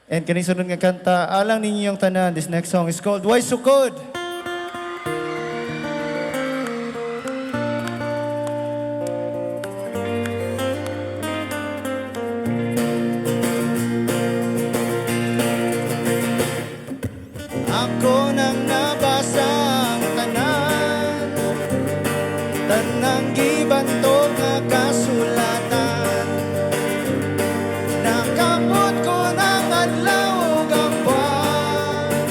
And kaning sunod nga kanta, alang ninyo yung tanan. This next song is called Why Sukod? Ako nang nabasa ang tanan, tanang gibantog nga kasulatan. Nakapot ko ng adlaw ug ang buwan,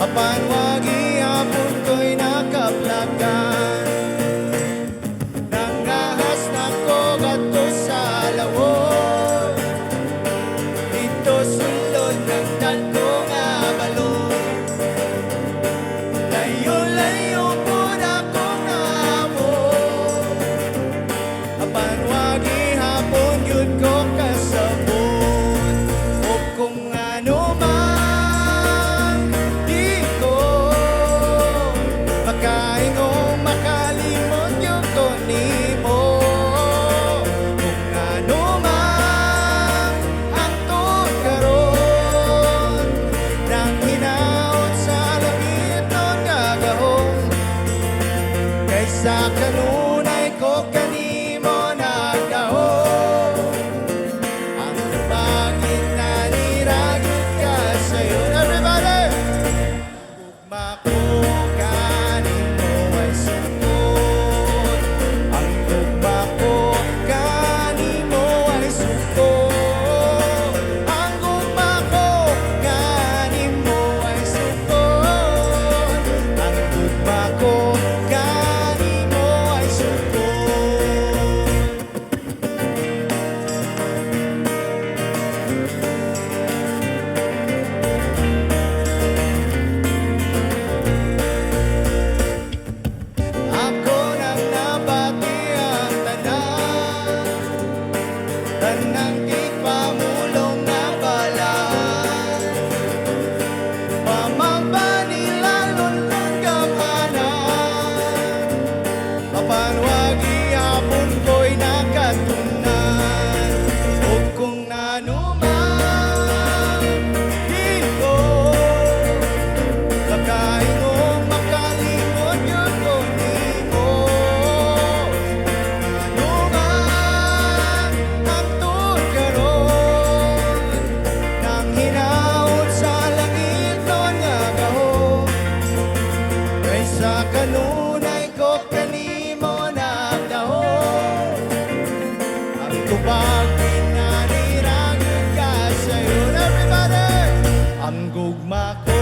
apan wagi hapon ko'y nakaplagan. Nangahas na ko gadto sa lawon, dito sulod ng dagko nga balon. Layo-layo po na kong naabot, apan wagi hapon yun ko kasabot. O kung ano man, di ko makaingon makalimot yun ko nimo. Kung ano man ang tuod karon, nang hinaot sa langit nun gagahon. Kaysa kanunay ko kanimo nagdahon, ang bakit naniragit ka sa'yo. Everybody! Ugma ko kanimo ay sukod, ang ugma ko kanimo ay sukod, ang ugma ko kanimo ay sukod, ang ugma ko kanimo ay sukod. Ako nang nabati ang tanan, tanang ipamulong na balaan. Pamangba nila lunlun gamanan, apan wagi hapon ko'y nakatunan. O kung nanuman, di ko makaingon makalimot yun ko nimo. Ano man ang tuod karon, nang hinaot sa langit nun nga gahon. Kaysa kanunay ko kanimo nagdahon, ang tubag pinaniragid ka sa'yo. Everybody! Ang gugma ko